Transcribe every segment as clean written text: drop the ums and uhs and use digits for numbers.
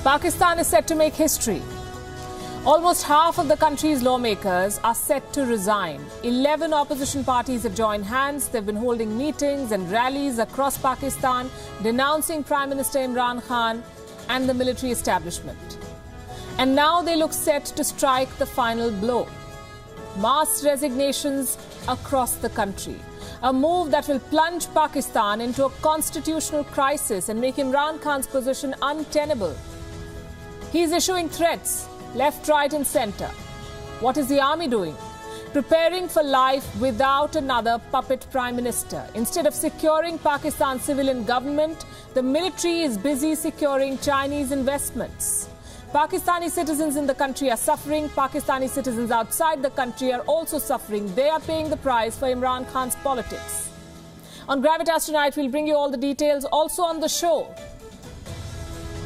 Pakistan is set to make history. Almost half of the country's lawmakers are set to resign. 11 opposition parties have joined hands. They've been holding meetings and rallies across Pakistan, denouncing Prime Minister Imran Khan and the military establishment. And now they look set to strike the final blow. Mass resignations across the country. A move that will plunge Pakistan into a constitutional crisis and make Imran Khan's position untenable. He's issuing threats left, right and centre. What is the army doing? Preparing for life without another puppet prime minister. Instead of securing Pakistan's civilian government, the military is busy securing Chinese investments. Pakistani citizens in the country are suffering. Pakistani citizens outside the country are also suffering. They are paying the price for Imran Khan's politics. On Gravitas tonight, we'll bring you all the details. Also on the show,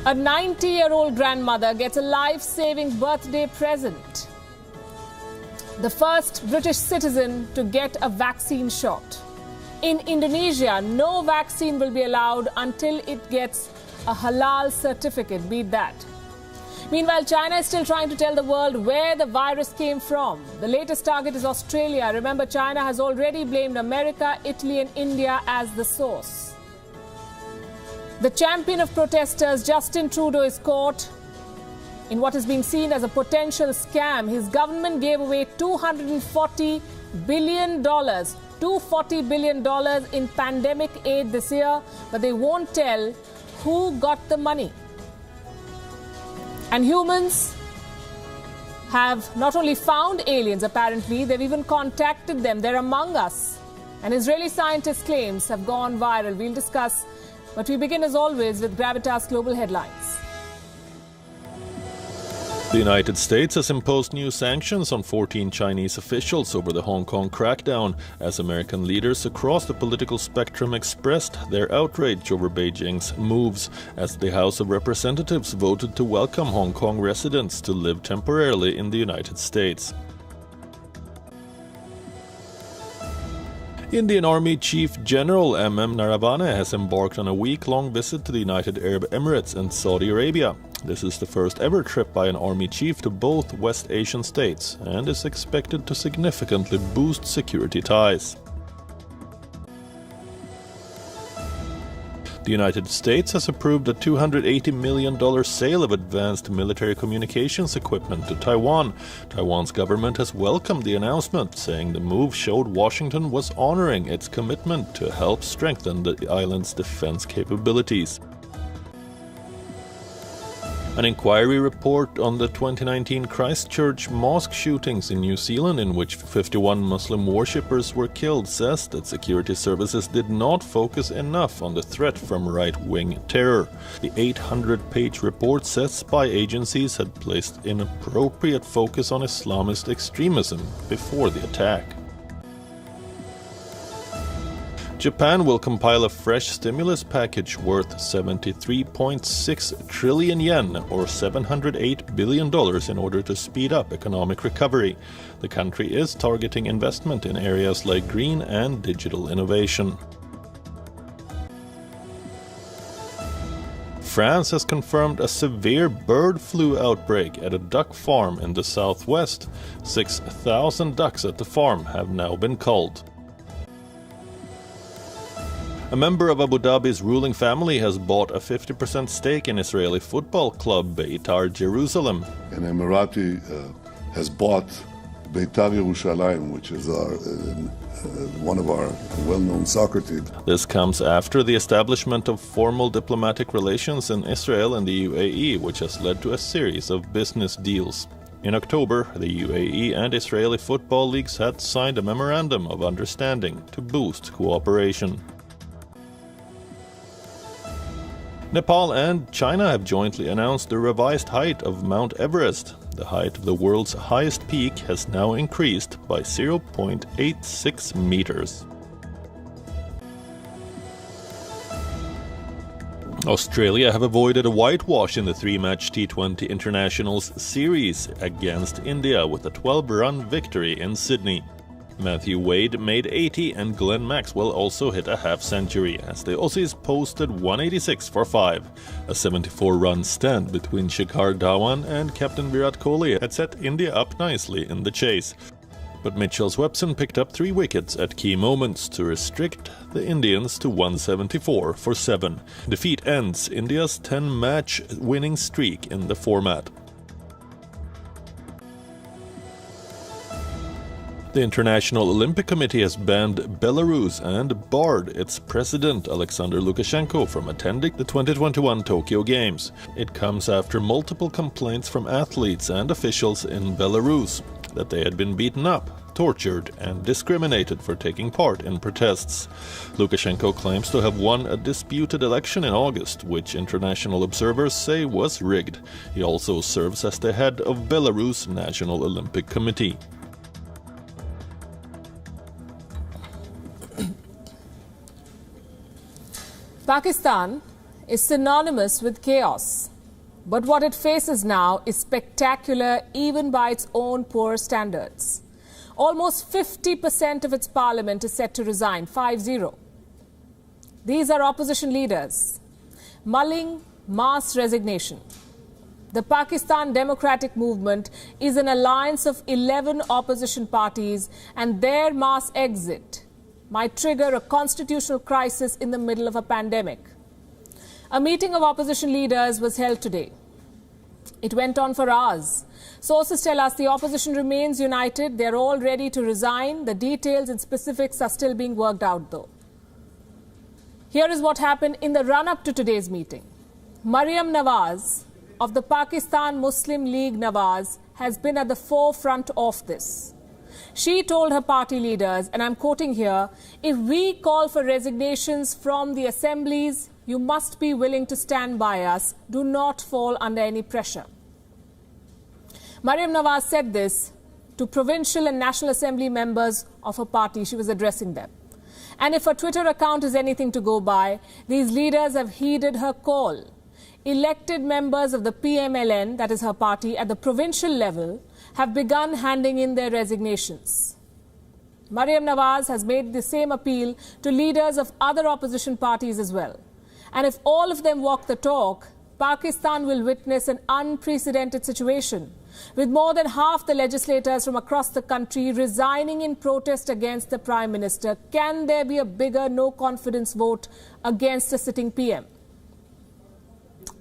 a 90-year-old grandmother gets a life-saving birthday present. The first British citizen to get a vaccine shot. In Indonesia, no vaccine will be allowed until it gets a halal certificate, beat that. Meanwhile, China is still trying to tell the world where the virus came from. The latest target is Australia. Remember, China has already blamed America, Italy and India as the source. The champion of protesters, Justin Trudeau, is caught in what is being seen as a potential scam. His government gave away $240 billion in pandemic aid this year, but they won't tell who got the money. And humans have not only found aliens, apparently, they've even contacted them. They're among us. And Israeli scientists' claims have gone viral. We'll discuss. But we begin, as always, with Gravitas Global Headlines. The United States has imposed new sanctions on 14 Chinese officials over the Hong Kong crackdown, as American leaders across the political spectrum expressed their outrage over Beijing's moves, as the House of Representatives voted to welcome Hong Kong residents to live temporarily in the United States. Indian Army Chief General M.M. Naravane has embarked on a week-long visit to the United Arab Emirates and Saudi Arabia. This is the first ever trip by an army chief to both West Asian states and is expected to significantly boost security ties. The United States has approved a $280 million sale of advanced military communications equipment to Taiwan. Taiwan's government has welcomed the announcement, saying the move showed Washington was honoring its commitment to help strengthen the island's defense capabilities. An inquiry report on the 2019 Christchurch mosque shootings in New Zealand, in which 51 Muslim worshippers were killed, says that security services did not focus enough on the threat from right-wing terror. The 800-page report says spy agencies had placed inappropriate focus on Islamist extremism before the attack. Japan will compile a fresh stimulus package worth 73.6 trillion yen, or $708 billion, in order to speed up economic recovery. The country is targeting investment in areas like green and digital innovation. France has confirmed a severe bird flu outbreak at a duck farm in the southwest. 6,000 ducks at the farm have now been culled. A member of Abu Dhabi's ruling family has bought a 50% stake in Israeli football club Beitar Jerusalem. An Emirati has bought Beitar Yerushalayim, which is one of our well-known soccer teams. This comes after the establishment of formal diplomatic relations in Israel and the UAE, which has led to a series of business deals. In October, the UAE and Israeli football leagues had signed a memorandum of understanding to boost cooperation. Nepal and China have jointly announced the revised height of Mount Everest. The height of the world's highest peak has now increased by 0.86 meters. Australia have avoided a whitewash in the three-match T20 Internationals series against India with a 12-run victory in Sydney. Matthew Wade made 80 and Glenn Maxwell also hit a half-century as the Aussies posted 186 for 5. A 74-run stand between Shikhar Dhawan and captain Virat Kohli had set India up nicely in the chase. But Mitchell Swepson picked up 3 wickets at key moments to restrict the Indians to 174 for 7. Defeat ends India's 10-match winning streak in the format. The International Olympic Committee has banned Belarus and barred its president Alexander Lukashenko from attending the 2021 Tokyo Games. It comes after multiple complaints from athletes and officials in Belarus that they had been beaten up, tortured and discriminated for taking part in protests. Lukashenko claims to have won a disputed election in August, which international observers say was rigged. He also serves as the head of Belarus National Olympic Committee. Pakistan is synonymous with chaos, but what it faces now is spectacular even by its own poor standards. Almost 50% of its parliament is set to resign, 5-0. These are opposition leaders mulling mass resignation. The Pakistan Democratic Movement is an alliance of 11 opposition parties, and their mass exit might trigger a constitutional crisis in the middle of a pandemic. A meeting of opposition leaders was held today. It went on for hours. Sources tell us the opposition remains united. They're all ready to resign. The details and specifics are still being worked out, though. Here is what happened in the run-up to today's meeting. Maryam Nawaz of the Pakistan Muslim League Nawaz has been at the forefront of this. She told her party leaders, and I'm quoting here, "If we call for resignations from the assemblies, you must be willing to stand by us. Do not fall under any pressure." Maryam Nawaz said this to provincial and National Assembly members of her party. She was addressing them. And if her Twitter account is anything to go by, these leaders have heeded her call. Elected members of the PMLN, that is her party, at the provincial level, have begun handing in their resignations. Maryam Nawaz has made the same appeal to leaders of other opposition parties as well. And if all of them walk the talk, Pakistan will witness an unprecedented situation, with more than half the legislators from across the country resigning in protest against the Prime Minister. Can there be a bigger no-confidence vote against a sitting PM?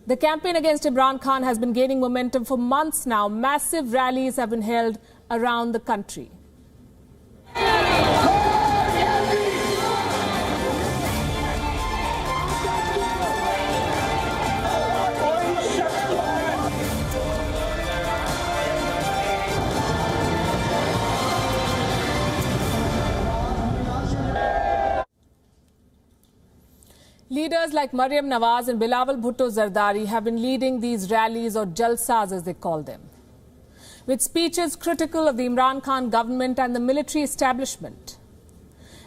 The campaign against Imran Khan has been gaining momentum for months now. Massive rallies have been held around the country. Leaders like Maryam Nawaz and Bilawal Bhutto Zardari have been leading these rallies, or jalsas as they call them, with speeches critical of the Imran Khan government and the military establishment.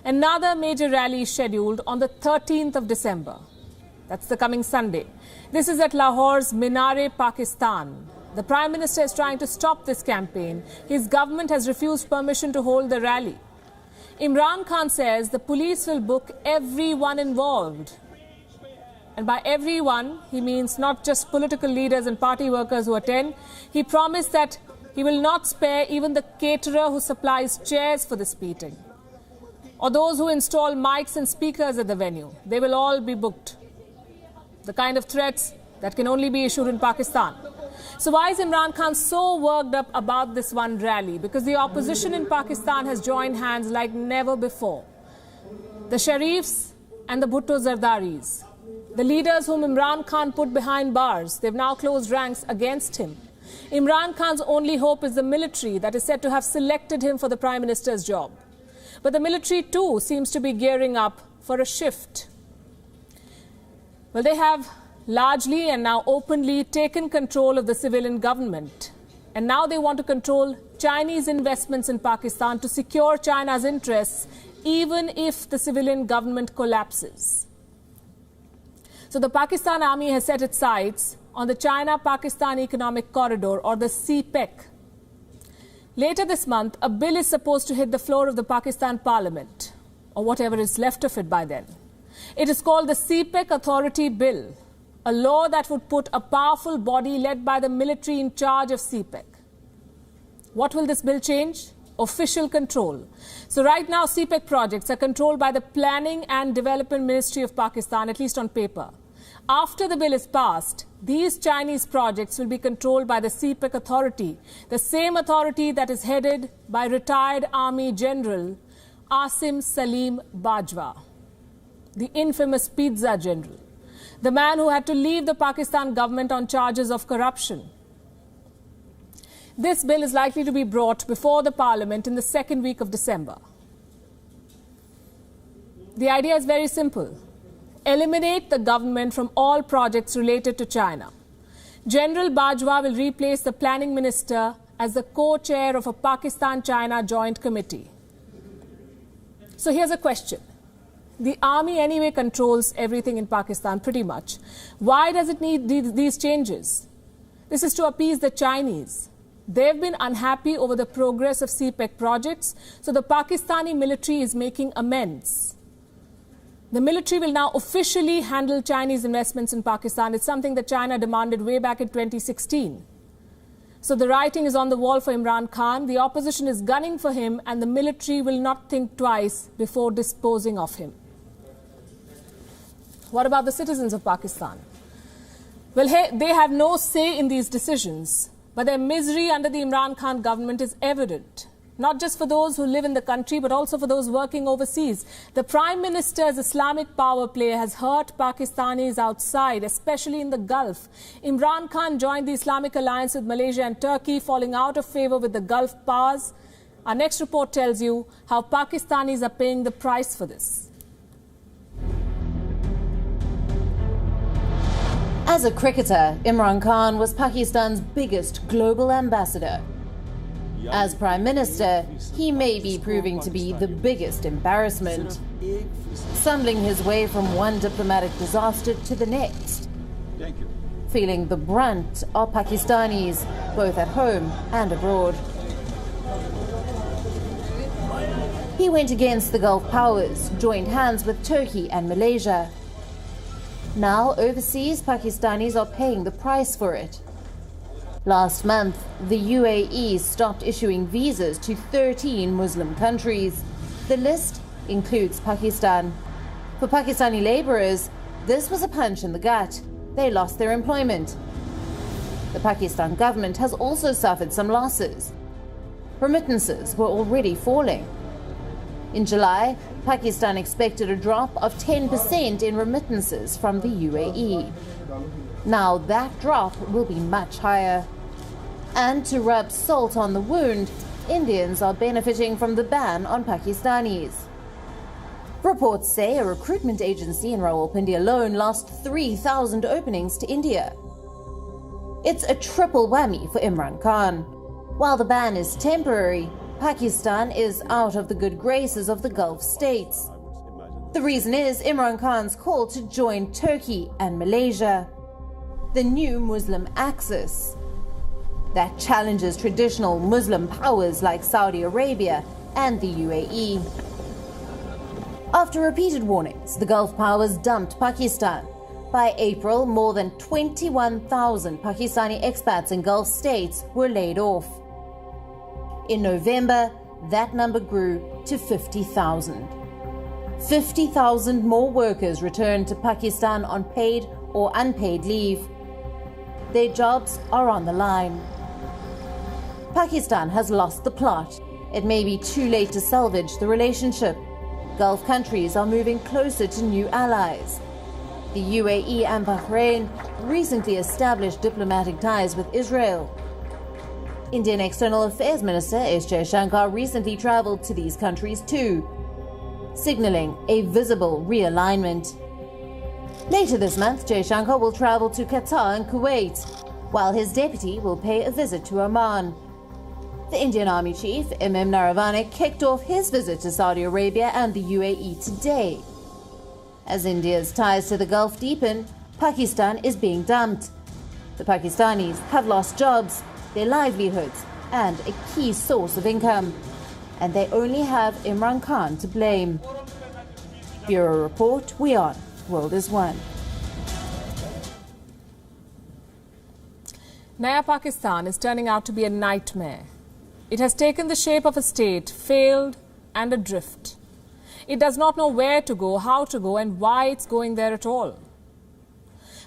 Another major rally is scheduled on the 13th of December. That's the coming Sunday. This is at Lahore's Minare, Pakistan. The Prime Minister is trying to stop this campaign. His government has refused permission to hold the rally. Imran Khan says the police will book everyone involved. And by everyone, he means not just political leaders and party workers who attend. He promised that he will not spare even the caterer who supplies chairs for this meeting, or those who install mics and speakers at the venue. They will all be booked. The kind of threats that can only be issued in Pakistan. So why is Imran Khan so worked up about this one rally? Because the opposition in Pakistan has joined hands like never before. The Sharifs and the Bhutto Zardaris, the leaders whom Imran Khan put behind bars, they've now closed ranks against him. Imran Khan's only hope is the military that is said to have selected him for the Prime Minister's job. But the military too seems to be gearing up for a shift. Well, they have largely and now openly taken control of the civilian government. And now they want to control Chinese investments in Pakistan to secure China's interests, even if the civilian government collapses. So the Pakistan Army has set its sights on the China-Pakistan Economic Corridor, or the CPEC. Later this month, a bill is supposed to hit the floor of the Pakistan Parliament, or whatever is left of it by then. It is called the CPEC Authority Bill, a law that would put a powerful body led by the military in charge of CPEC. What will this bill change? Official control. So right now, CPEC projects are controlled by the Planning and Development Ministry of Pakistan, at least on paper. After the bill is passed, these Chinese projects will be controlled by the CPEC Authority, the same authority that is headed by retired Army General Asim Salim Bajwa, the infamous Pizza General, the man who had to leave the Pakistan government on charges of corruption. This bill is likely to be brought before the Parliament in the second week of December. The idea is very simple. Eliminate the government from all projects related to China. General Bajwa will replace the planning minister as the co-chair of a Pakistan-China joint committee. So here's a question. The army anyway controls everything in Pakistan pretty much. Why does it need these changes? This is to appease the Chinese. They've been unhappy over the progress of CPEC projects, so the Pakistani military is making amends. The military will now officially handle Chinese investments in Pakistan. It's something that China demanded way back in 2016. So the writing is on the wall for Imran Khan. The opposition is gunning for him, and the military will not think twice before disposing of him. What about the citizens of Pakistan? Well, they have no say in these decisions, but their misery under the Imran Khan government is evident. Not just for those who live in the country, but also for those working overseas. The Prime Minister's Islamic power play has hurt Pakistanis outside, especially in the Gulf. Imran Khan joined the Islamic alliance with Malaysia and Turkey, falling out of favor with the Gulf powers. Our next report tells you how Pakistanis are paying the price for this. As a cricketer, Imran Khan was Pakistan's biggest global ambassador. As Prime Minister, he may be proving to be the biggest embarrassment, stumbling his way from one diplomatic disaster to the next. Feeling the brunt are Pakistanis, both at home and abroad. He went against the Gulf powers, joined hands with Turkey and Malaysia. Now, overseas, Pakistanis are paying the price for it. Last month, the UAE stopped issuing visas to 13 Muslim countries. The list includes Pakistan. For Pakistani laborers, this was a punch in the gut. They lost their employment. The Pakistan government has also suffered some losses. Remittances were already falling. In July, Pakistan expected a drop of 10% in remittances from the UAE. Now that drop will be much higher. And to rub salt on the wound, Indians are benefiting from the ban on Pakistanis. Reports say a recruitment agency in Rawalpindi alone lost 3,000 openings to India. It's a triple whammy for Imran Khan. While the ban is temporary, Pakistan is out of the good graces of the Gulf states. The reason is Imran Khan's call to join Turkey and Malaysia, the new Muslim axis that challenges traditional Muslim powers like Saudi Arabia and the UAE. After repeated warnings, the Gulf powers dumped Pakistan. By April, more than 21,000 Pakistani expats in Gulf states were laid off. In November, that number grew to 50,000. 50,000 more workers returned to Pakistan on paid or unpaid leave. Their jobs are on the line. Pakistan has lost the plot. It may be too late to salvage the relationship. Gulf countries are moving closer to new allies. The UAE and Bahrain recently established diplomatic ties with Israel. Indian External Affairs Minister S. Jaishankar recently traveled to these countries too, signaling a visible realignment. Later this month, Jaishankar will travel to Qatar and Kuwait, while his deputy will pay a visit to Oman. The Indian Army Chief, M.M. Naravane, kicked off his visit to Saudi Arabia and the UAE today. As India's ties to the Gulf deepen, Pakistan is being dumped. The Pakistanis have lost jobs, their livelihoods, and a key source of income. And they only have Imran Khan to blame. Bureau Report, WION, World is One. Naya Pakistan is turning out to be a nightmare. It has taken the shape of a state, failed and adrift. It does not know where to go, how to go, and why it's going there at all.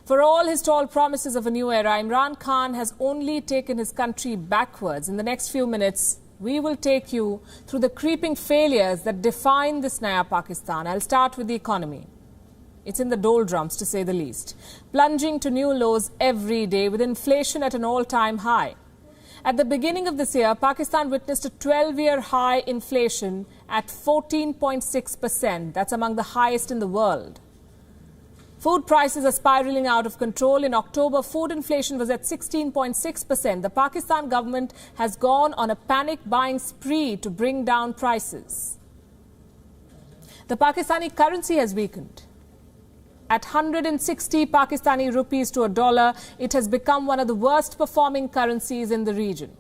For all his tall promises of a new era, Imran Khan has only taken his country backwards. In the next few minutes, we will take you through the creeping failures that define this Naya Pakistan. I'll start with the economy. It's in the doldrums, to say the least, plunging to new lows every day with inflation at an all-time high. At the beginning of this year, Pakistan witnessed a 12-year high inflation at 14.6%. That's among the highest in the world. Food prices are spiraling out of control. In October, food inflation was at 16.6%. The Pakistan government has gone on a panic buying spree to bring down prices. The Pakistani currency has weakened. At 160 Pakistani rupees to a dollar, it has become one of the worst performing currencies in the region.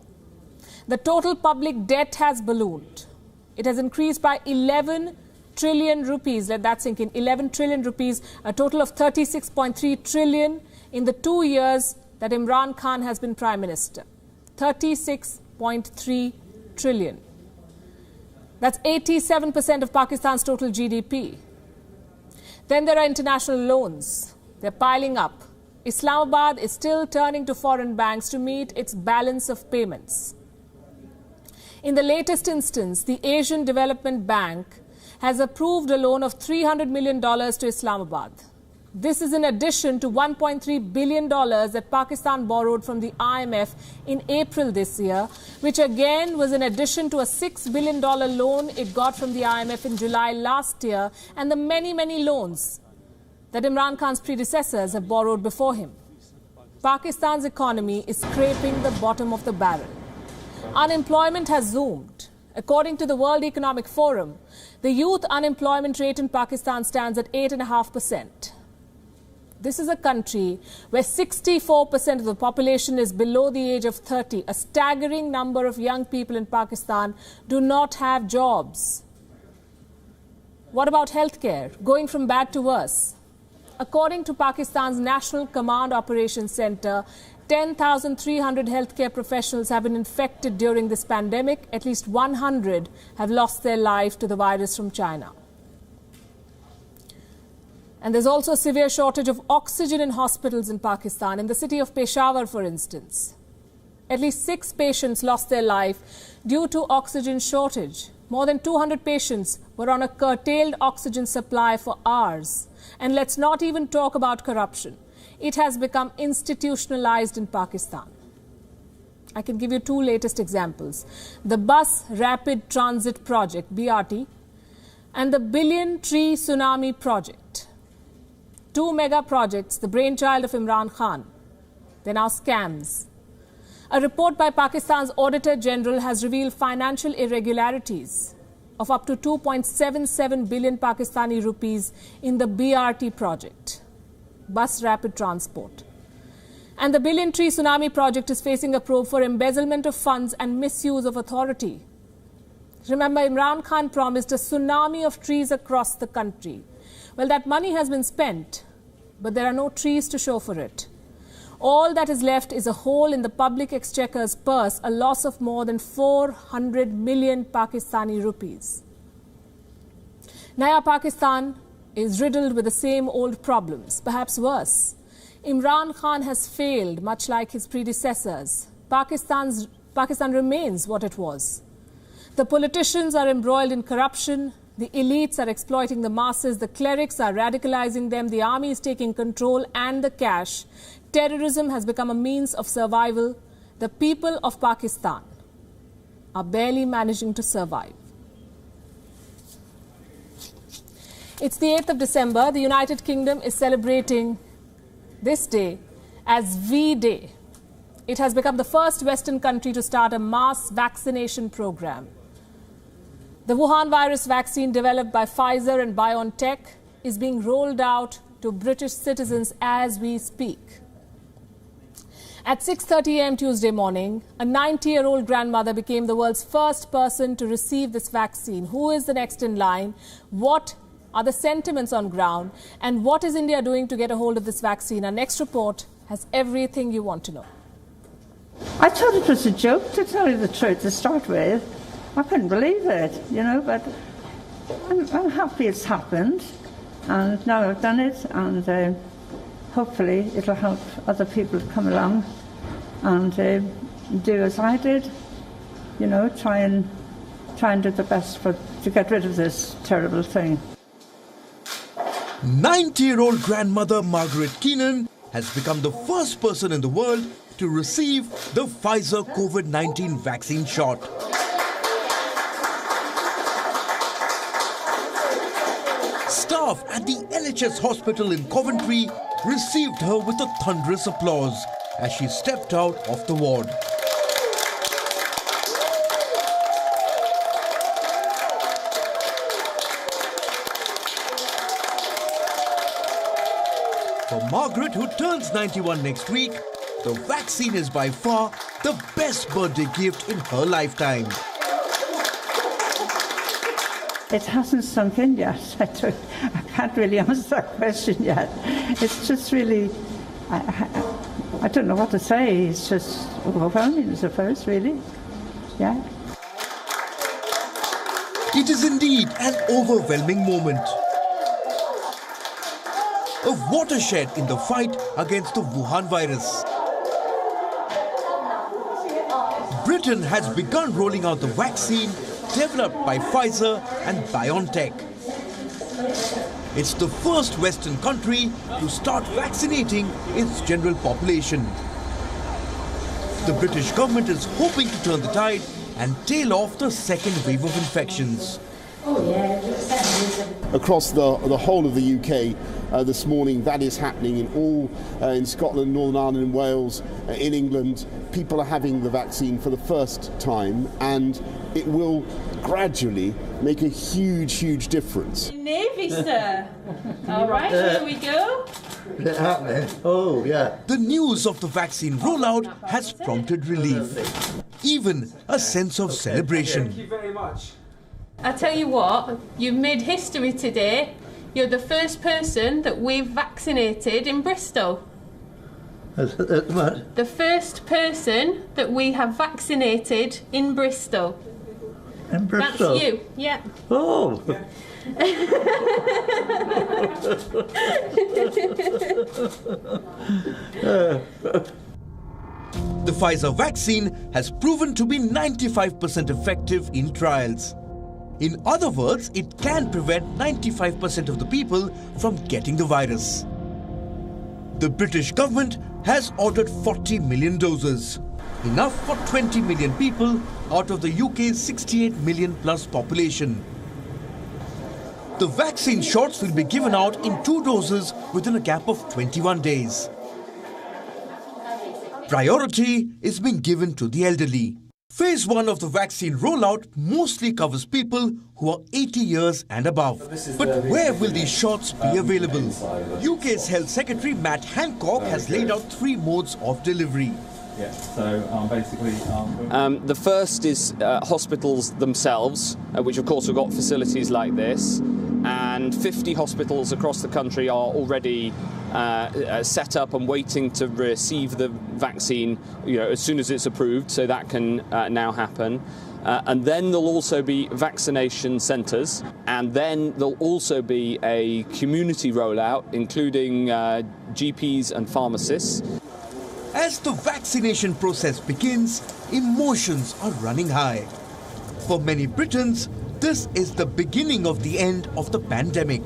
The total public debt has ballooned. It has increased by 11 trillion rupees, let that sink in, 11 trillion rupees, a total of 36.3 trillion in the 2 years that Imran Khan has been Prime Minister. 36.3 trillion. That's 87% of Pakistan's total GDP. Then there are international loans. They're piling up. Islamabad is still turning to foreign banks to meet its balance of payments. In the latest instance, the Asian Development Bank has approved a loan of $300 million to Islamabad. This is in addition to $1.3 billion that Pakistan borrowed from the IMF in April this year, which again was in addition to a $6 billion loan it got from the IMF in July last year, and the many, many loans that Imran Khan's predecessors have borrowed before him. Pakistan's economy is scraping the bottom of the barrel. Unemployment has zoomed. According to the World Economic Forum, the youth unemployment rate in Pakistan stands at 8.5%. This is a country where 64% of the population is below the age of 30. A staggering number of young people in Pakistan do not have jobs. What about healthcare? Going from bad to worse. According to Pakistan's National Command Operations Center, 10,300 healthcare professionals have been infected during this pandemic. At least 100 have lost their life to the virus from China. And there's also a severe shortage of oxygen in hospitals in Pakistan. In the city of Peshawar, for instance, at least 6 patients lost their life due to oxygen shortage. More than 200 patients were on a curtailed oxygen supply for hours. And let's not even talk about corruption. It has become institutionalized in Pakistan. I can give you 2 latest examples. The Bus Rapid Transit Project, BRT, and the Billion Tree Tsunami Project. 2 mega projects, the brainchild of Imran Khan. They're now scams. A report by Pakistan's Auditor General has revealed financial irregularities of up to 2.77 billion Pakistani rupees in the BRT project. Bus Rapid Transport. And the Billion Tree Tsunami Project is facing a probe for embezzlement of funds and misuse of authority. Remember, Imran Khan promised a tsunami of trees across the country. Well, that money has been spent, but there are no trees to show for it. All that is left is a hole in the public exchequer's purse, a loss of more than 400 million Pakistani rupees. Naya Pakistan is riddled with the same old problems, perhaps worse. Imran Khan has failed, much like his predecessors. Pakistan remains what it was. The politicians are embroiled in corruption. The elites are exploiting the masses. The clerics are radicalizing them. The army is taking control and the cash. Terrorism has become a means of survival. The people of Pakistan are barely managing to survive. It's the 8th of December. The United Kingdom is celebrating this day as V-Day. It has become the first Western country to start a mass vaccination program. The Wuhan virus vaccine developed by Pfizer and BioNTech is being rolled out to British citizens as we speak. At 6:30 a.m. Tuesday morning, a 90-year-old grandmother became the world's first person to receive this vaccine. Who is the next in line? What are the sentiments on ground? And what is India doing to get a hold of this vaccine? Our next report has everything you want to know. I thought it was a joke, to tell you the truth, to start with. I couldn't believe it, you know, but I'm happy it's happened. And now I've done it, and hopefully it'll help other people come along and do as I did, you know, try and do the best to get rid of this terrible thing. 90-year-old grandmother Margaret Keenan has become the first person in the world to receive the Pfizer COVID-19 vaccine shot. Staff at the NHS hospital in Coventry received her with a thunderous applause as she stepped out of the ward. For Margaret, who turns 91 next week, the vaccine is by far the best birthday gift in her lifetime. It hasn't sunk in yet. I can't really answer that question yet. It's just really, I don't know what to say. It's just overwhelming, I suppose, really. Yeah. It is indeed an overwhelming moment. A watershed in the fight against the Wuhan virus. Britain has begun rolling out the vaccine developed by Pfizer and BioNTech. It's the first Western country to start vaccinating its general population. The British government is hoping to turn the tide and tail off the second wave of infections. Across the whole of the UK this morning, that is happening in Scotland, Northern Ireland and Wales, in England. People are having the vaccine for the first time, and it will gradually make a huge difference. Navy, sir. All right, here we go. Oh, yeah. The news of the vaccine rollout has prompted relief, even a sense of celebration. Thank you very much. I tell you what, you've made history today. You're the first person that we've vaccinated in Bristol. What? The first person that we have vaccinated in Bristol. In Bristol? That's you, yeah. Oh! The Pfizer vaccine has proven to be 95% effective in trials. In other words, it can prevent 95% of the people from getting the virus. The British government has ordered 40 million doses, enough for 20 million people out of the UK's 68 million plus population. The vaccine shots will be given out in 2 doses within a gap of 21 days. Priority is being given to the elderly. Phase 1 of the vaccine rollout mostly covers people who are 80 years and above. But where will these shots be available? UK's Health Secretary Matt Hancock has laid out 3 modes of delivery. Yeah, so basically... the first is hospitals themselves, which of course have got facilities like this, and 50 hospitals across the country are already set up and waiting to receive the vaccine, as soon as it's approved, so that can now happen. And then there'll also be vaccination centres, and then there'll also be a community rollout, including GPs and pharmacists. As the vaccination process begins, emotions are running high. For many Britons, this is the beginning of the end of the pandemic.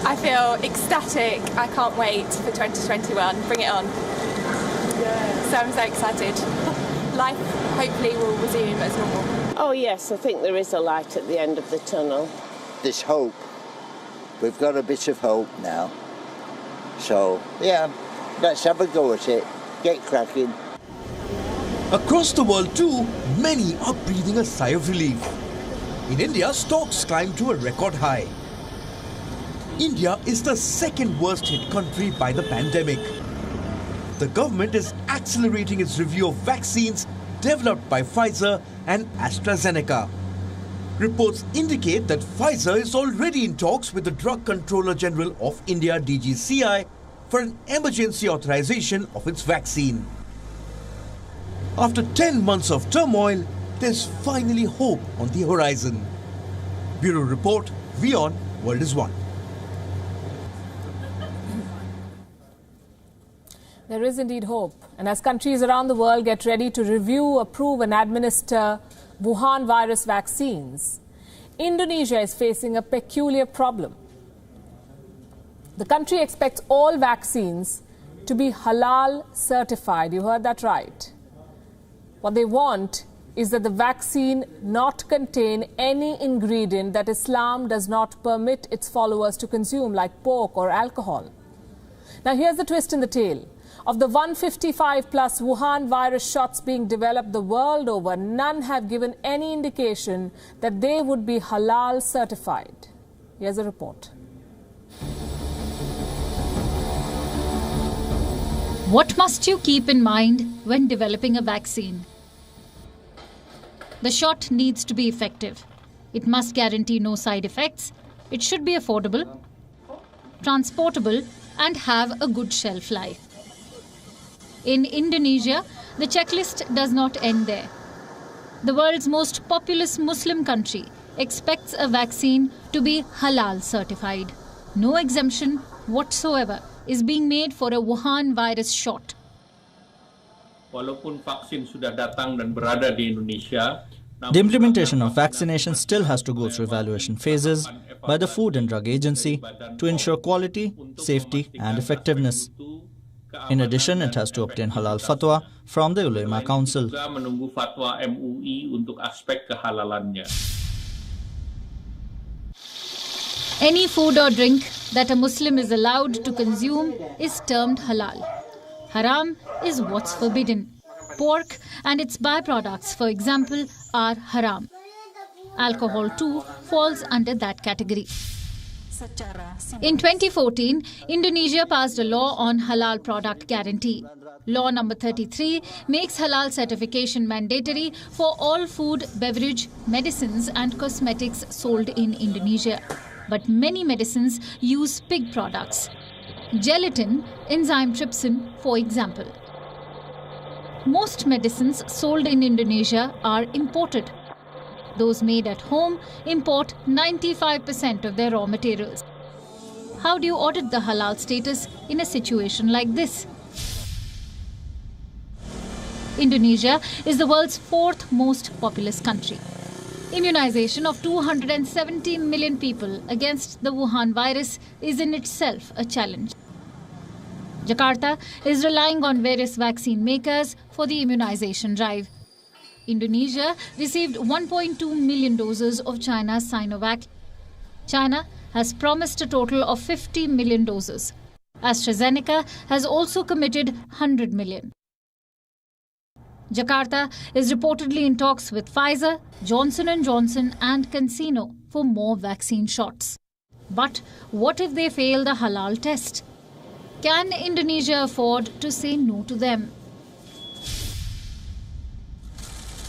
I feel ecstatic. I can't wait for 2021. Bring it on. Yeah. So I'm so excited. Life hopefully will resume as normal. Oh yes, I think there is a light at the end of the tunnel. There's hope. We've got a bit of hope now. So, yeah, let's have a go at it. Get cracking. Across the world too, many are breathing a sigh of relief. In India, stocks climbed to a record high. India is the second worst hit country by the pandemic. the government is accelerating its review of vaccines developed by Pfizer and AstraZeneca. Reports indicate that Pfizer is already in talks with the Drug Controller General of India DGCI for an emergency authorization of its vaccine. After 10 months of turmoil, there's finally hope on the horizon. Bureau Report, WION, World is One. There is indeed hope. And as countries around the world get ready to review, approve and administer Wuhan virus vaccines, Indonesia is facing a peculiar problem. The country expects all vaccines to be halal certified. You heard that right. What they want is that the vaccine not contain any ingredient that Islam does not permit its followers to consume, like pork or alcohol. Now here's the twist in the tale. Of the 155 plus Wuhan virus shots being developed the world over, none have given any indication that they would be halal certified. Here's a report. What must you keep in mind when developing a vaccine? The shot needs to be effective. It must guarantee no side effects. It should be affordable, transportable, and have a good shelf life. In Indonesia, the checklist does not end there. The world's most populous Muslim country expects a vaccine to be halal certified. No exemption whatsoever is being made for a Wuhan virus shot. Walaupun vaksin sudah datang dan berada di Indonesia, the implementation of vaccination still has to go through evaluation phases by the Food and Drug Agency to ensure quality, safety and effectiveness. In addition, it has to obtain halal fatwa from the Ulema Council. Juga menunggu fatwa MUI untuk aspek kehalalannya. Any food or drink that a Muslim is allowed to consume is termed halal. Haram is what's forbidden. Pork and its byproducts, for example, are haram. Alcohol too falls under that category. In 2014, Indonesia passed a law on halal product guarantee. Law number 33 makes halal certification mandatory for all food, beverage, medicines and cosmetics sold in Indonesia. But many medicines use pig products. Gelatin, enzyme trypsin, for example. Most medicines sold in Indonesia are imported. Those made at home import 95% of their raw materials. How do you audit the halal status in a situation like this? Indonesia is the world's 4th most populous country. Immunization of 270 million people against the Wuhan virus is in itself a challenge. Jakarta is relying on various vaccine makers for the immunization drive. Indonesia received 1.2 million doses of China's Sinovac. China has promised a total of 50 million doses. AstraZeneca has also committed 100 million. Jakarta is reportedly in talks with Pfizer, Johnson & Johnson and CanSino for more vaccine shots. But what if they fail the halal test? Can Indonesia afford to say no to them?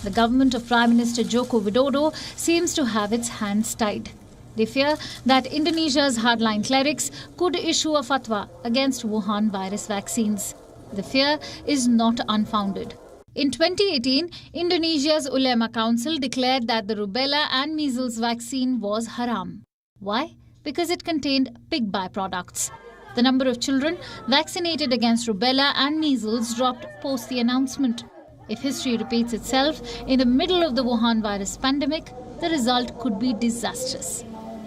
The government of Prime Minister Joko Widodo seems to have its hands tied. They fear that Indonesia's hardline clerics could issue a fatwa against Wuhan virus vaccines. The fear is not unfounded. In 2018, Indonesia's Ulema Council declared that the rubella and measles vaccine was haram. Why? Because it contained pig byproducts. The number of children vaccinated against rubella and measles dropped post the announcement. If history repeats itself in the middle of the Wuhan virus pandemic, the result could be disastrous.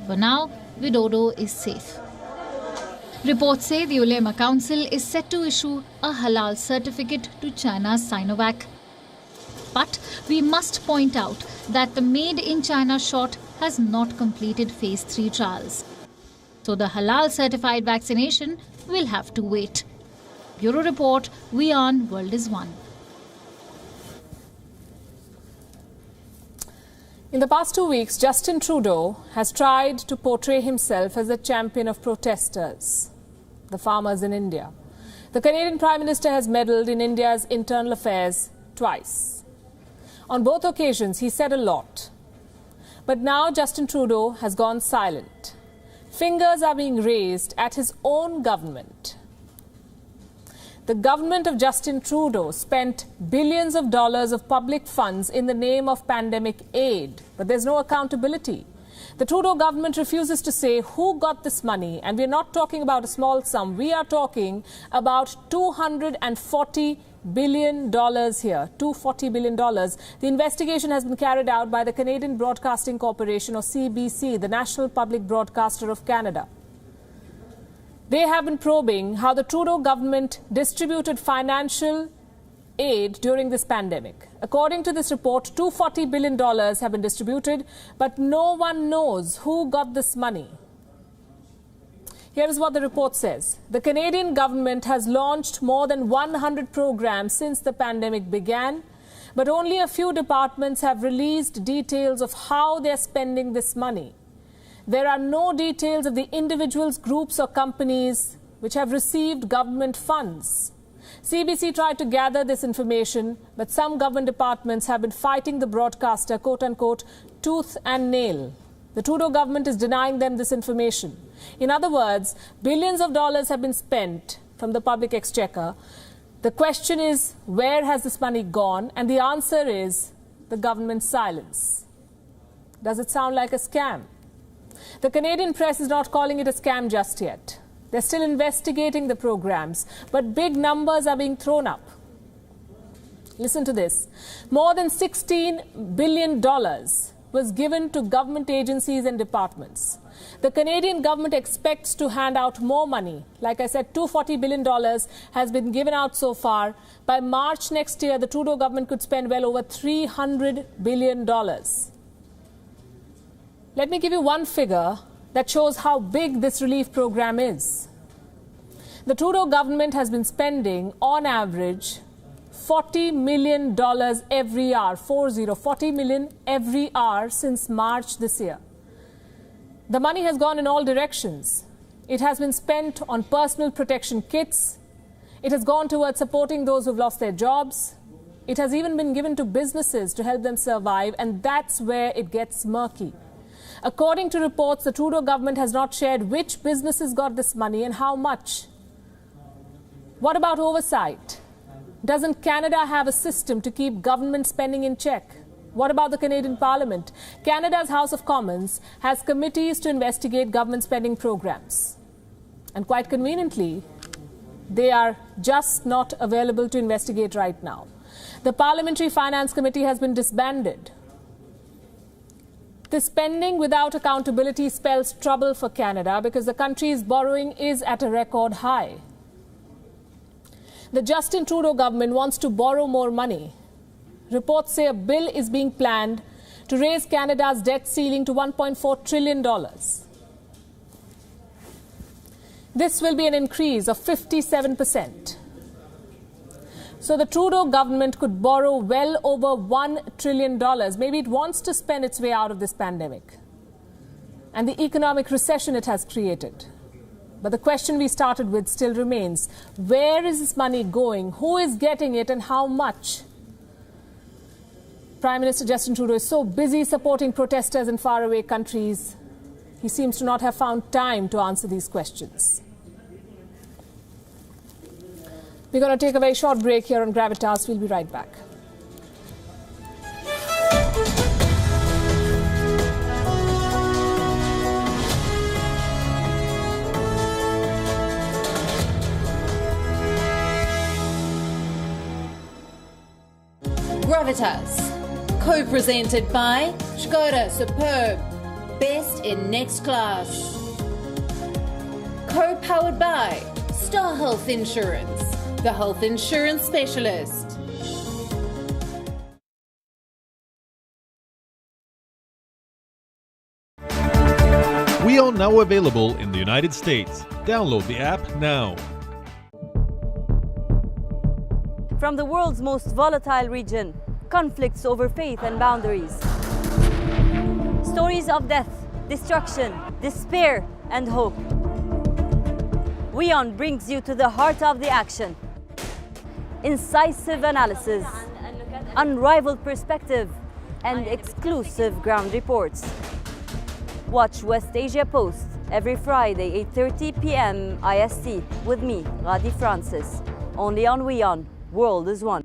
For now, Widodo is safe. Reports say the Ulema Council is set to issue a halal certificate to China's Sinovac. But we must point out that the Made in China shot has not completed phase 3 trials. So the halal certified vaccination will have to wait. Bureau Report, WION, World is One. In the past 2 weeks, Justin Trudeau has tried to portray himself as a champion of protesters, the farmers in India. The Canadian Prime Minister has meddled in India's internal affairs twice. On both occasions, he said a lot. But now Justin Trudeau has gone silent. Fingers are being raised at his own government. The government of Justin Trudeau spent billions of dollars of public funds in the name of pandemic aid, but there's no accountability. The Trudeau government refuses to say who got this money, and we're not talking about a small sum. We are talking about $240 billion here, $240 billion. The investigation has been carried out by the Canadian Broadcasting Corporation, or CBC, the National Public Broadcaster of Canada. They have been probing how the Trudeau government distributed financial aid during this pandemic. According to this report, $240 billion have been distributed, but no one knows who got this money. Here is what the report says. The Canadian government has launched more than 100 programs since the pandemic began, but only a few departments have released details of how they're spending this money. There are no details of the individuals, groups or companies which have received government funds. CBC tried to gather this information, but some government departments have been fighting the broadcaster, quote-unquote, tooth and nail. The Trudeau government is denying them this information. In other words, billions of dollars have been spent from the public exchequer. The question is, where has this money gone? And the answer is the government's silence. Does it sound like a scam? The Canadian press is not calling it a scam just yet. They're still investigating the programs, but big numbers are being thrown up. Listen to this. More than $16 billion was given to government agencies and departments. The Canadian government expects to hand out more money. Like I said, $240 billion has been given out so far. By March next year, the Trudeau government could spend well over $300 billion. Let me give you one figure that shows how big this relief program is. The Trudeau government has been spending, on average, $40 million every hour, $40 million every hour since March this year. The money has gone in all directions. It has been spent on personal protection kits. It has gone towards supporting those who've lost their jobs. It has even been given to businesses to help them survive, and that's where it gets murky. According to reports, the Trudeau government has not shared which businesses got this money and how much. What about oversight? Doesn't Canada have a system to keep government spending in check? What about the Canadian Parliament? Canada's House of Commons has committees to investigate government spending programs. And quite conveniently, they are just not available to investigate right now. The Parliamentary Finance Committee has been disbanded. The spending without accountability spells trouble for Canada because the country's borrowing is at a record high. The Justin Trudeau government wants to borrow more money. Reports say a bill is being planned to raise Canada's debt ceiling to $1.4 trillion. This will be an increase of 57%. So the Trudeau government could borrow well over $1 trillion. Maybe it wants to spend its way out of this pandemic and the economic recession it has created. But the question we started with still remains. Where is this money going? Who is getting it and how much? Prime Minister Justin Trudeau is so busy supporting protesters in faraway countries, he seems to not have found time to answer these questions. We're going to take a very short break here on Gravitas. We'll be right back. Gravitas, co-presented by Skoda Superb, best in next class. Co-powered by Star Health Insurance, the health insurance specialist. We are now available in the United States. Download the app now. From the world's most volatile region, conflicts over faith and boundaries. Stories of death, destruction, despair, and hope. WION brings you to the heart of the action. Incisive analysis, unrivaled perspective, and exclusive ground reports. Watch West Asia Post every Friday, 8:30 p.m. IST with me, Ghadi Francis. Only on WION, World is One.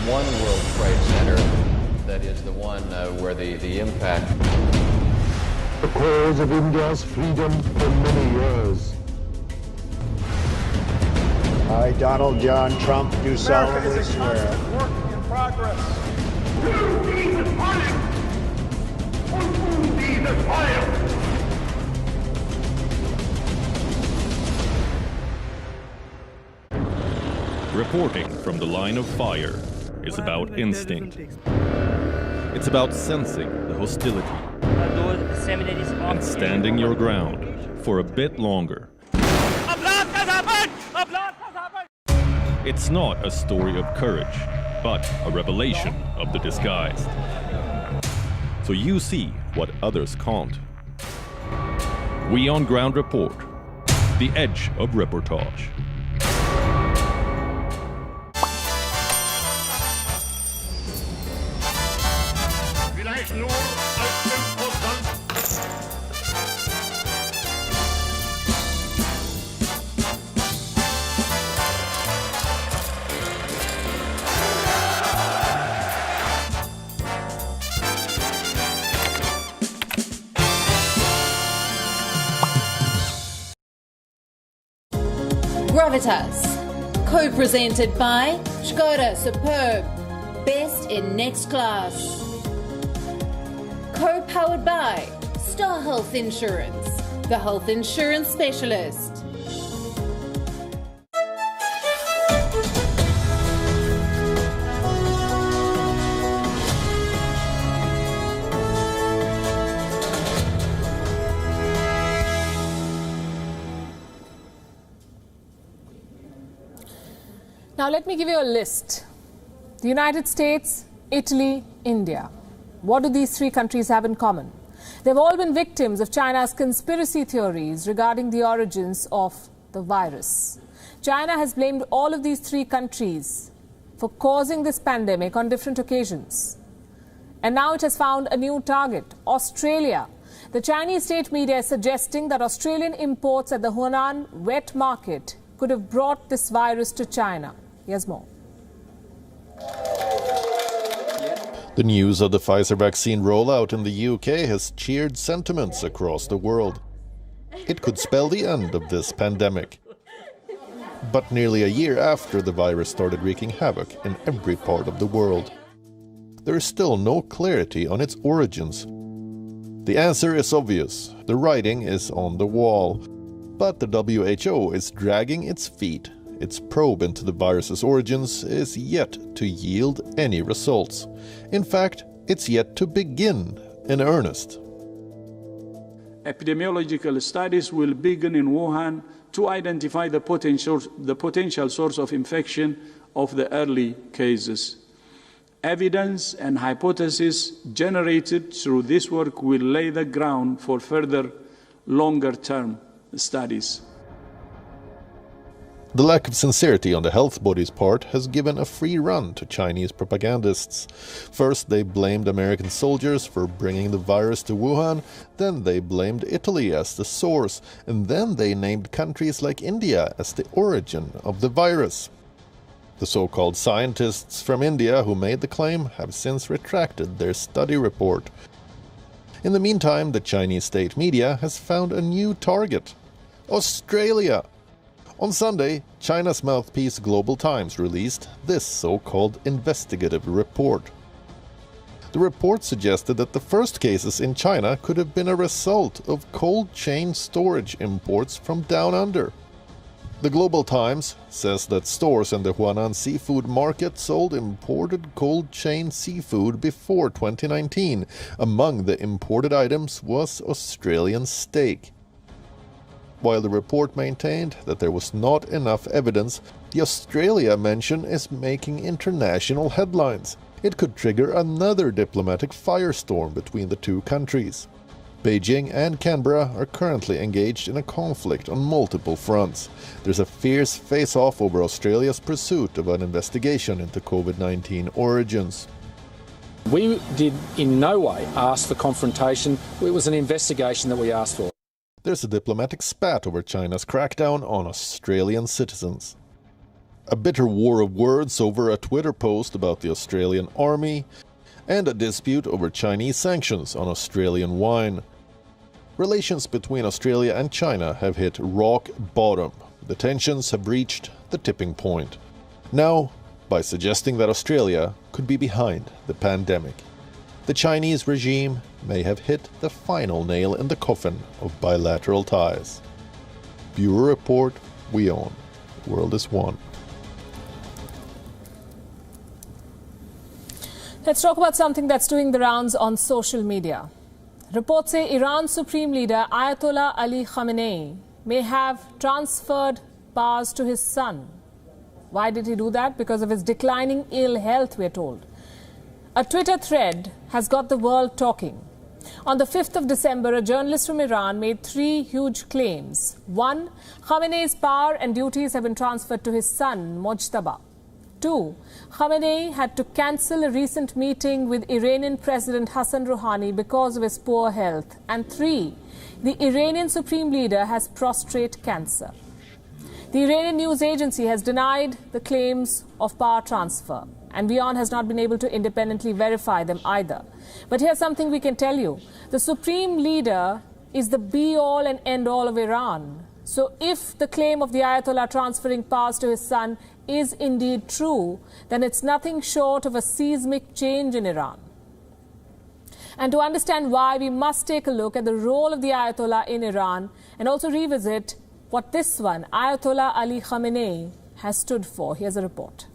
One World Trade Center that is the one where the impact. The cause of India's freedom for many years. I, Donald John Trump, do solemnly swear. Work in progress. Reporting from the line of fire is about instinct. It's about sensing the hostility and standing your ground for a bit longer. It's not a story of courage, but a revelation of the disguised. So you see what others can't. WION Ground Report, the edge of reportage. Gravitas, co-presented by Skoda Superb, best in next class. Co-powered by Star Health Insurance, the health insurance specialist. Now let me give you a list. The United States, Italy, India. What do these three countries have in common? They've all been victims of China's conspiracy theories regarding the origins of the virus. China has blamed all of these three countries for causing this pandemic on different occasions. And now it has found a new target, Australia. The Chinese state media is suggesting that Australian imports at the Hunan wet market could have brought this virus to China. Here's more. The news of the Pfizer vaccine rollout in the UK has cheered sentiments across the world. It could spell the end of this pandemic. But nearly a year after the virus started wreaking havoc in every part of the world, there is still no clarity on its origins. The answer is obvious. The writing is on the wall. But the WHO is dragging its feet. Its probe into the virus's origins is yet to yield any results. In fact, it's yet to begin in earnest. Epidemiological studies will begin in Wuhan to identify the potential source of infection of the early cases. Evidence and hypotheses generated through this work will lay the ground for further longer-term studies. The lack of sincerity on the health body's part has given a free run to Chinese propagandists. First, they blamed American soldiers for bringing the virus to Wuhan, then they blamed Italy as the source, and then they named countries like India as the origin of the virus. The so-called scientists from India who made the claim have since retracted their study report. In the meantime, the Chinese state media has found a new target: Australia. On Sunday, China's mouthpiece Global Times released this so-called investigative report. The report suggested that the first cases in China could have been a result of cold chain storage imports from down under. The Global Times says that stores in the Huanan seafood market sold imported cold chain seafood before 2019. Among the imported items was Australian steak. While the report maintained that there was not enough evidence, the Australia mention is making international headlines. It could trigger another diplomatic firestorm between the two countries. Beijing and Canberra are currently engaged in a conflict on multiple fronts. There's a fierce face-off over Australia's pursuit of an investigation into COVID-19 origins. We did in no way ask for confrontation. It was an investigation that we asked for. There's a diplomatic spat over China's crackdown on Australian citizens. A bitter war of words over a Twitter post about the Australian army, and a dispute over Chinese sanctions on Australian wine. Relations between Australia and China have hit rock bottom. The tensions have reached the tipping point. Now, by suggesting that Australia could be behind the pandemic, the Chinese regime may have hit the final nail in the coffin of bilateral ties. Bureau Report, we own. The world is one. Let's talk about something that's doing the rounds on social media. Reports say Iran's Supreme Leader Ayatollah Ali Khamenei may have transferred powers to his son. Why did he do that? Because of his declining ill health, we're told. A Twitter thread has got the world talking. On the 5th of December, a journalist from Iran made 3 huge claims. 1. Khamenei's power and duties have been transferred to his son, Mojtaba. 2. Khamenei had to cancel a recent meeting with Iranian President Hassan Rouhani because of his poor health. And 3. The Iranian Supreme Leader has prostate cancer. The Iranian news agency has denied the claims of power transfer, and WION has not been able to independently verify them either. But here's something we can tell you. The Supreme Leader is the be-all and end-all of Iran. So if the claim of the Ayatollah transferring powers to his son is indeed true, then it's nothing short of a seismic change in Iran. And to understand why, we must take a look at the role of the Ayatollah in Iran and also revisit what this one, Ayatollah Ali Khamenei, has stood for. Here's a report.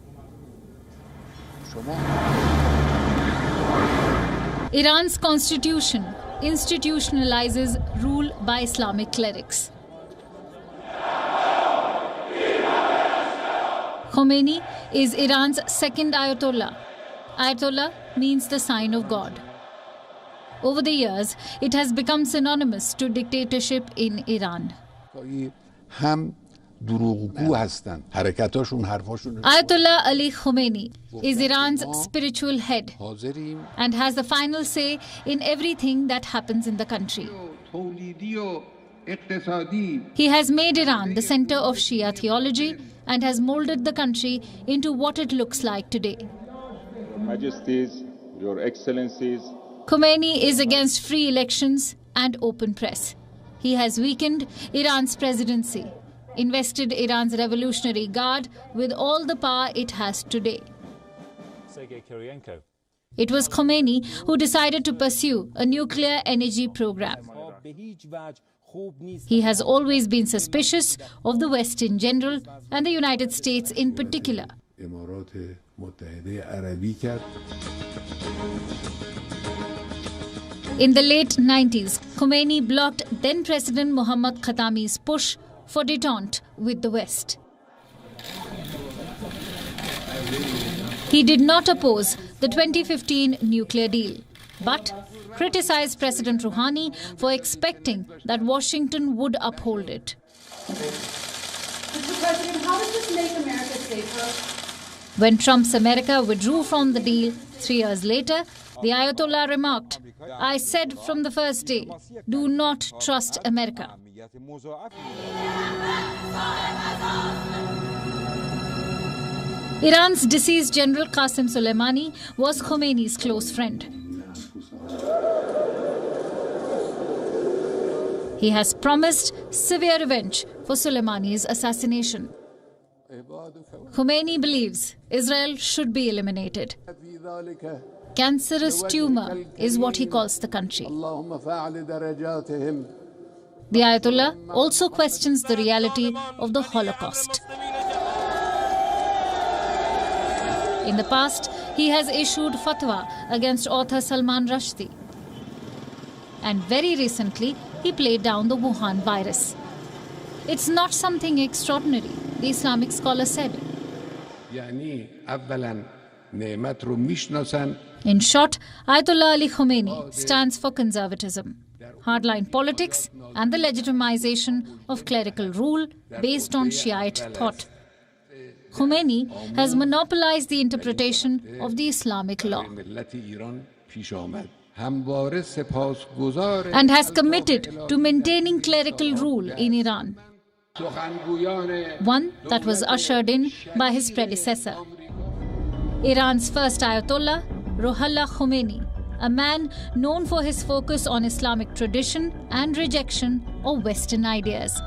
Iran's constitution institutionalizes rule by Islamic clerics. Khomeini is Iran's second Ayatollah. Ayatollah means the sign of God. Over the years, it has become synonymous to dictatorship in Iran. Ayatollah Ali Khomeini is Iran's spiritual head and has the final say in everything that happens in the country. He has made Iran the center of Shia theology and has molded the country into what it looks like today. Your Majesties, Your Excellencies. Khomeini is against free elections and open press. He has weakened Iran's presidency, invested Iran's Revolutionary Guard with all the power it has today. It was Khomeini who decided to pursue a nuclear energy program. He has always been suspicious of the West in general and the United States in particular. In the late 90s, Khomeini blocked then-President Mohammad Khatami's push for détente with the West. He did not oppose the 2015 nuclear deal, but criticized President Rouhani for expecting that Washington would uphold it. Mr. President, how does this make America safer? When Trump's America withdrew from the deal 3 years later, the Ayatollah remarked, "I said from the first day, do not trust America." Iran's deceased General Qasem Soleimani was Khomeini's close friend. He has promised severe revenge for Soleimani's assassination. Khomeini believes Israel should be eliminated. Cancerous tumor is what he calls the country. The Ayatollah also questions the reality of the Holocaust. In the past, he has issued fatwa against author Salman Rushdie. And very recently, he played down the Wuhan virus. It's not something extraordinary, the Islamic scholar said. In short, Ayatollah Ali Khomeini stands for conservatism, hardline politics, and the legitimization of clerical rule based on Shiite thought. Khomeini has monopolized the interpretation of the Islamic law and has committed to maintaining clerical rule in Iran, one that was ushered in by his predecessor. Iran's first Ayatollah, Ruhollah Khomeini, a man known for his focus on Islamic tradition and rejection of Western ideas.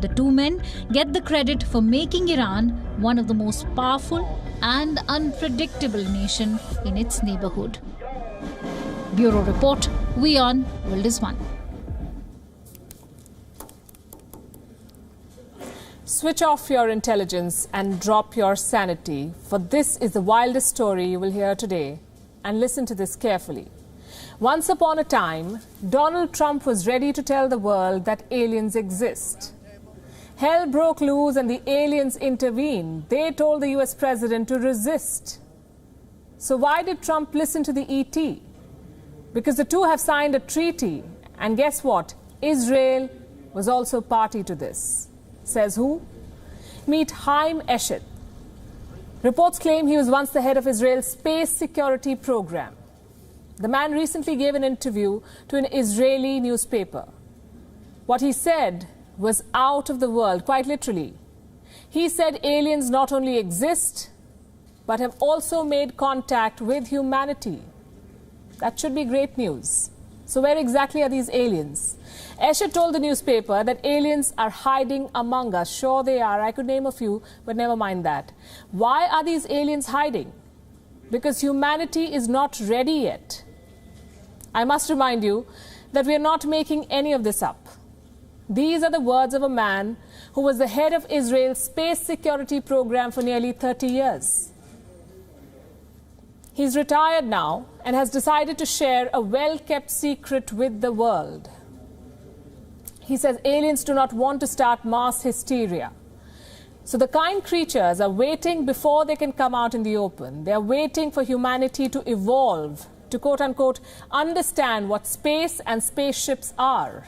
The two men get the credit for making Iran one of the most powerful and unpredictable nation in its neighborhood. Bureau Report, WION, World is One. Switch off your intelligence and drop your sanity, for this is the wildest story you will hear today. And listen to this carefully. Once upon a time, Donald Trump was ready to tell the world that aliens exist. Hell broke loose and the aliens intervened. They told the US president to resist. So why did Trump listen to the ET? Because the two have signed a treaty. And guess what? Israel was also party to this. Says who? Meet Chaim Eshet. Reports claim he was once the head of Israel's space security program. The man recently gave an interview to an Israeli newspaper. What he said was out of the world, quite literally. He said aliens not only exist, but have also made contact with humanity. That should be great news. So where exactly are these aliens? Escher told the newspaper that aliens are hiding among us. Sure they are. I could name a few, but never mind that. Why are these aliens hiding? Because humanity is not ready yet. I must remind you that we are not making any of this up. These are the words of a man who was the head of Israel's space security program for nearly 30 years. He's retired now and has decided to share a well-kept secret with the world. He says aliens do not want to start mass hysteria. So the kind creatures are waiting before they can come out in the open. They are waiting for humanity to evolve, to quote-unquote understand what space and spaceships are.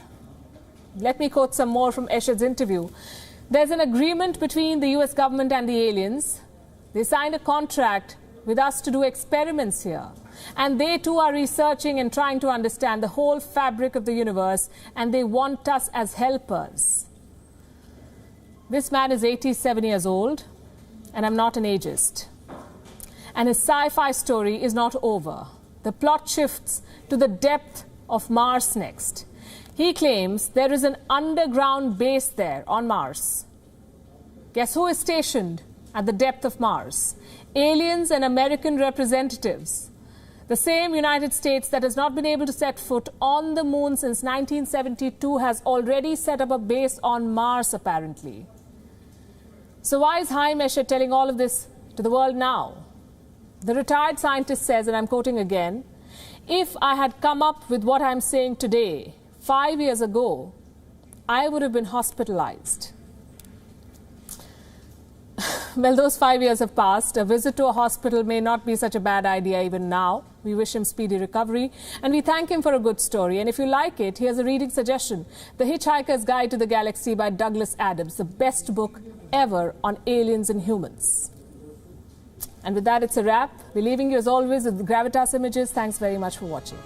Let me quote some more from Escher's interview. There's an agreement between the US government and the aliens. They signed a contract with us to do experiments here. And they too are researching and trying to understand the whole fabric of the universe, and they want us as helpers. This man is 87 years old, and I'm not an ageist. And his sci-fi story is not over. The plot shifts to the depth of Mars next. He claims there is an underground base there on Mars. Guess who is stationed at the depth of Mars? Aliens and American representatives. The same United States that has not been able to set foot on the moon since 1972 has already set up a base on Mars, apparently. So why is Chaim Escher telling all of this to the world now? The retired scientist says, and I'm quoting again, if I had come up with what I'm saying today, 5 years ago, I would have been hospitalized. Well, those 5 years have passed. A visit to a hospital may not be such a bad idea even now. We wish him speedy recovery and we thank him for a good story. And if you like it, here's a reading suggestion. The Hitchhiker's Guide to the Galaxy by Douglas Adams, the best book ever on aliens and humans. And with that, it's a wrap. We're leaving you as always with Gravitas Images. Thanks very much for watching.